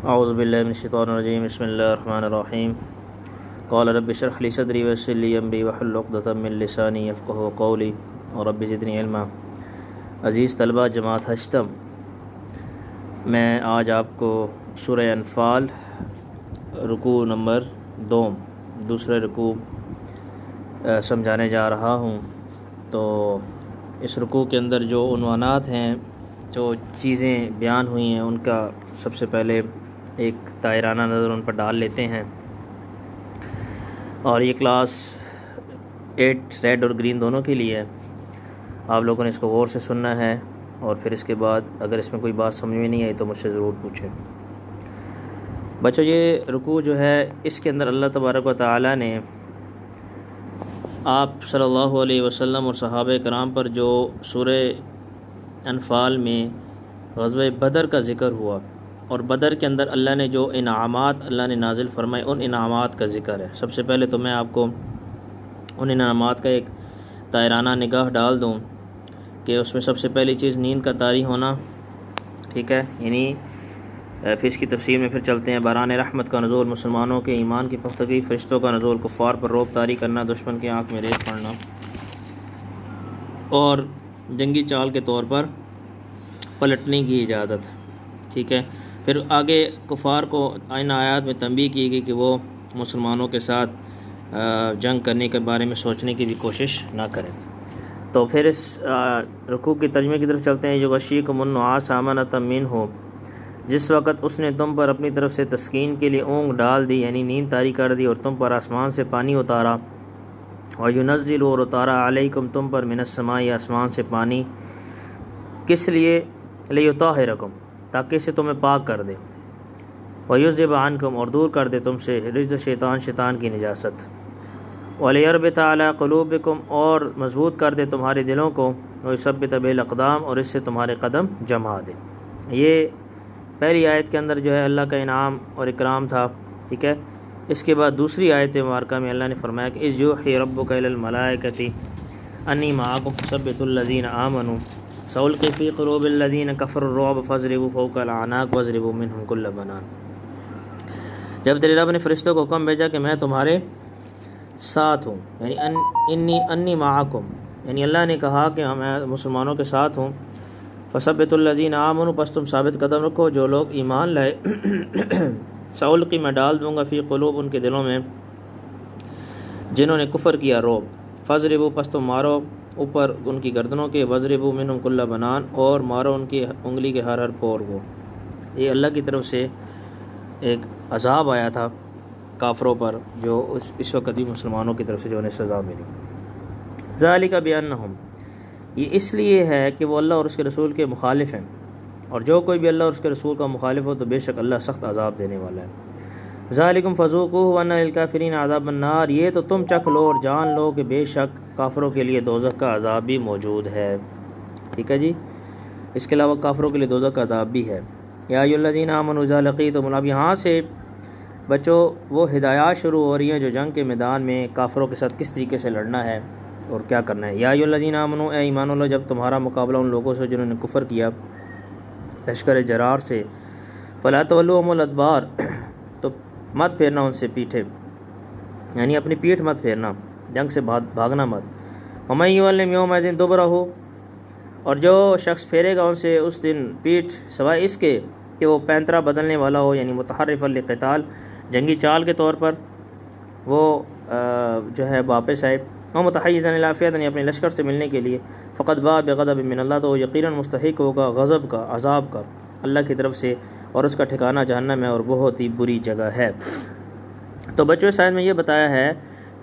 اعوذ باللہ من الشیطان الرجیم بسم اللہ الرحمن الرحیم قال رب اشرح لی صدری ویسر لی امری واحلل عقدۃ من لسانی یفقهوا قولی رب زدنی علما۔ عزیز طلبہ جماعت ہشتم، میں آج آپ کو سورہ انفال رکوع نمبر دوسرے رکوع سمجھانے جا رہا ہوں۔ تو اس رکوع کے اندر جو عنوانات ہیں، جو چیزیں بیان ہوئی ہیں، ان کا سب سے پہلے ایک دائرانہ نظر ان پر ڈال لیتے ہیں۔ اور یہ کلاس 8 ریڈ اور گرین دونوں کے لیے ہے، آپ لوگوں نے اس کو غور سے سننا ہے، اور پھر اس کے بعد اگر اس میں کوئی بات سمجھ میں نہیں آئی تو مجھ سے ضرور پوچھیں۔ بچوں، یہ رکوع جو ہے اس کے اندر اللہ تبارک و تعالی نے آپ صلی اللہ علیہ وسلم اور صحابہ کرام پر جو سورہ انفال میں غزوہ بدر کا ذکر ہوا، اور بدر کے اندر اللہ نے جو انعامات اللہ نے نازل فرمائے، ان انعامات کا ذکر ہے۔ سب سے پہلے تو میں آپ کو ان انعامات کا ایک دائرانہ نگاہ ڈال دوں کہ اس میں سب سے پہلی چیز نیند کا طاری ہونا، ٹھیک ہے، یعنی پھر اس کی تفصیل میں پھر چلتے ہیں۔ باران رحمت کا نزول، مسلمانوں کے ایمان کی پختگی، فرشتوں کا نزول، کفار پر رعب طاری کرنا، دشمن کی آنکھ میں ریت پڑنا، اور جنگی چال کے طور پر پلٹنے کی اجازت، ٹھیک ہے۔ پھر آگے کفار کو ان آیات میں تنبیہ کی گئی کہ وہ مسلمانوں کے ساتھ جنگ کرنے کے بارے میں سوچنے کی بھی کوشش نہ کریں۔ تو پھر اس رکوع کی ترجمے کی طرف چلتے ہیں۔ جو غشیکم النعاس امنۃ منہ، جس وقت اس نے تم پر اپنی طرف سے تسکین کے لیے اونگ ڈال دی، یعنی نیند طاری کر دی، اور تم پر آسمان سے پانی اتارا، وَيُنَزِّلُ، اور اتارا علیکم تم پر، من السماء، آسمان سے پانی، کس لیے؟ لِيُطَہِّرَکم، تاکہ اسے تمہیں پاک کر دے، وَيُذْهِبَ عَنْکُم، اور دور کر دے تم سے، رجز شیطان کی نجاست، وَلِيَرْبِطَ عَلَىٰ قُلُوبِکم، اور مضبوط کر دے تمہارے دلوں کو، وَيُثَبِّتَ بِهِ الْأَقْدَامَ، اور اس سے تمہارے قدم جما دے۔ یہ پہلی آیت کے اندر جو ہے اللہ کا انعام اور اکرام تھا، ٹھیک ہے۔ اس کے بعد دوسری آیت مبارکہ میں اللہ نے فرمایا کہ اذ یوحی ربک الی الملائکۃ انی معکم فثبتوا الذین آمنوا سألقی فی قلوب الذین کفروا الرعب فاضربوا فوق الاعناق واضربوا منهم کل بنان۔ جب تیرے رب نے فرشتوں کو حکم بھیجا کہ میں تمہارے ساتھ ہوں، یعنی انی معکم، یعنی اللہ نے کہا کہ میں مسلمانوں کے ساتھ ہوں، فثبتوا الذین آمنوا، پس تم ثابت قدم رکھو جو لوگ ایمان لائے، سألقی، میں ڈال دوں گا، فی قلوب، ان کے دلوں میں، جنہوں نے کفر کیا، رعب، فاضربوا، پس تم مارو اوپر ان کی گردنوں کے، واضربوا منہم کل بنان، اور مارو ان کی انگلی کے ہر پور کو۔ یہ اللہ کی طرف سے ایک عذاب آیا تھا کافروں پر، جو اس وقت بھی مسلمانوں کی طرف سے جو انہیں سزا ملی۔ ذالک بانہم، یہ اس لیے ہے کہ وہ اللہ اور اس کے رسول کے مخالف ہیں، اور جو کوئی بھی اللہ اور اس کے رسول کا مخالف ہو تو بے شک اللہ سخت عذاب دینے والا ہے۔ ذالکم فذوقوہ وان للکافرین عذاب النار، یہ تو تم چکھ لو اور جان لو کہ بے شک کافروں کے لیے دوزخ کا عذاب بھی موجود ہے، ٹھیک ہے جی۔ اس کے علاوہ کافروں کے لیے دوزخ کا عذاب بھی ہے۔ یا ایھا الذین آمنوا اذا لقیتم، اب یہاں سے بچوں وہ ہدایات شروع ہو رہی ہیں جو جنگ کے میدان میں کافروں کے ساتھ کس طریقے سے لڑنا ہے اور کیا کرنا ہے۔ یا ایھا الذین آمنوا، اے ایمان والو، جب تمہارا مقابلہ ان لوگوں سے جنہوں نے کفر کیا لشکر جرار سے، فلا تولوہم الادبار، تو مت پھیرنا ان سے پیٹھے، یعنی اپنی پیٹھ مت پھیرنا، جنگ سے بھاگنا مت۔ ومن یولم یومئذ دبرہ، اور جو شخص پھیرے گا ان سے اس دن پیٹھ، سوائے اس کے کہ وہ پینترا بدلنے والا ہو، یعنی متحرفا للقتال، جنگی چال کے طور پر وہ جو ہے واپس آئے، اور متحیزا الی فئۃ، یعنی اپنے لشکر سے ملنے کے لیے، فقد باء بغضب من اللہ، تو وہ یقیناً مستحق ہوگا غضب کا، عذاب کا اللہ کی طرف سے، اور اس کا ٹھکانہ جہنم ہے، اور بہت ہی بری جگہ ہے۔ تو بچوں اس آیت میں یہ بتایا ہے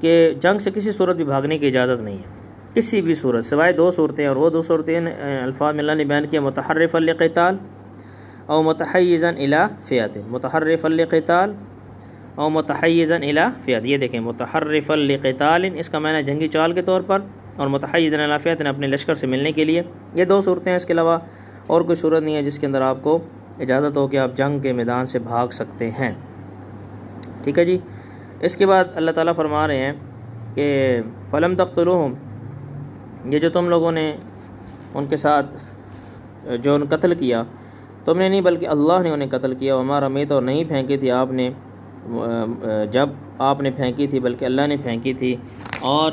کہ جنگ سے کسی صورت بھی بھاگنے کی اجازت نہیں ہے، کسی بھی صورت، سوائے دو صورتیں، اور وہ دو صورتیں الفاظ میں اللہ نے بیان کیا، متحرفا للقتال او متحیزا الی فئۃ، متحرفا للقتال او متحیزا الی فئۃ، یہ دیکھیں، متحرفا للقتال اس کا معنی جنگی چال کے طور پر، اور متحیزا الی فئۃ اپنے لشکر سے ملنے کے لیے، یہ دو صورتیں ہیں۔ اس کے علاوہ اور کوئی صورت نہیں ہے جس کے اندر آپ کو اجازت ہو کہ آپ جنگ کے میدان سے بھاگ سکتے ہیں، ٹھیک ہے جی۔ اس کے بعد اللہ تعالیٰ فرما رہے ہیں کہ فلم تقتلوہم، یہ جو تم لوگوں نے ان کے ساتھ جو قتل کیا، تم نے نہیں بلکہ اللہ نے انہیں قتل کیا، وما رمیت اور نہیں پھینکی تھی آپ نے جب آپ نے پھینکی تھی بلکہ اللہ نے پھینکی تھی۔ اور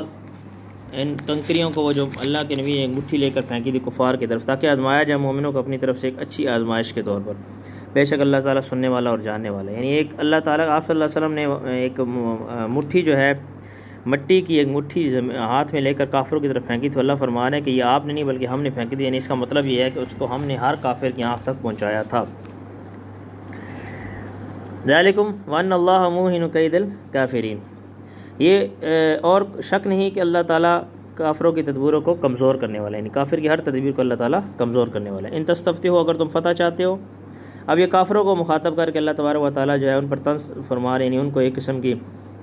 ان کنکریوں کو وہ جو اللہ کے نبی ایک مٹھی لے کر پھینکی تھی کفار کی طرف، تاکہ آزمایا جائے مومنوں کو اپنی طرف سے ایک اچھی آزمائش کے طور پر۔ بے شک اللہ تعالیٰ سننے والا اور جاننے والا ہے۔ یعنی ایک اللہ تعالیٰ آپ صلی اللہ علیہ وسلم نے ایک مٹھی جو ہے مٹی کی ایک مٹھی ہاتھ میں لے کر کافروں کی طرف پھینکی تھی۔ اللہ فرما رہے ہیں کہ یہ آپ نے نہیں بلکہ ہم نے پھینکی تھی، یعنی اس کا مطلب یہ ہے کہ اس کو ہم نے ہر کافر کی آنکھ تک پہنچایا تھا۔ ذالکم وان اللہ موہن کید الکافرین، یہ اور شک نہیں کہ اللہ تعالیٰ کافروں کی تدبیروں کو کمزور کرنے والا ہے، یعنی کافر کی ہر تدبیر کو اللہ تعالیٰ کمزور کرنے والا ہے۔ ان تستفتحوا، اگر تم فتح چاہتے ہو۔ اب یہ کافروں کو مخاطب کر کے اللہ تبارک و تعالیٰ جو ہے ان پر طنز فرما رہے ہیں، یعنی ان کو ایک قسم کی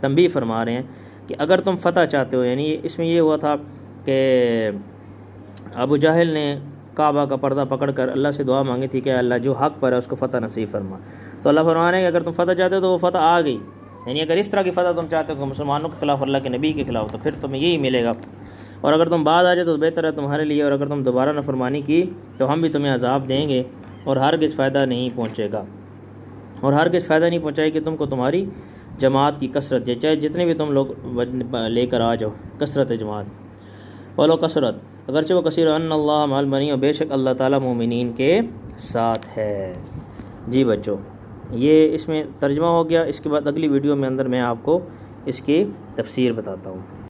تنبیہ فرما رہے ہیں کہ اگر تم فتح چاہتے ہو، یعنی اس میں یہ ہوا تھا کہ ابو جہل نے کعبہ کا پردہ پکڑ کر اللہ سے دعا مانگی تھی کہ اللہ جو حق پر ہے اس کو فتح نصیب فرما، تو اللہ فرما رہے ہیں کہ اگر تم فتح چاہتے ہو تو وہ فتح آ گئی، یعنی اگر اس طرح کی فتح تم چاہتے ہو کہ مسلمانوں کے خلاف اللہ کے نبی کے خلاف، تو پھر تمہیں یہی ملے گا، اور اگر تم بعد آ جائے تو بہتر ہے تمہارے لیے، اور اگر تم دوبارہ نافرمانی کی تو ہم بھی تمہیں عذاب دیں گے اور ہرگز فائدہ نہیں پہنچے گا، اور ہرگز فائدہ نہیں پہنچائے کہ تم کو تمہاری جماعت کی کثرت، چاہے جتنے بھی تم لوگ لے کر آ جاؤ، کثرت جماعت، ولو کثرت اگرچہ وہ کثیر، ان اللہ مع المؤمنین، اور بے شک اللہ تعالیٰ مومنین کے ساتھ ہے۔ جی بچوں، یہ اس میں ترجمہ ہو گیا، اس کے بعد اگلی ویڈیو میں اندر میں آپ کو اس کی تفسیر بتاتا ہوں۔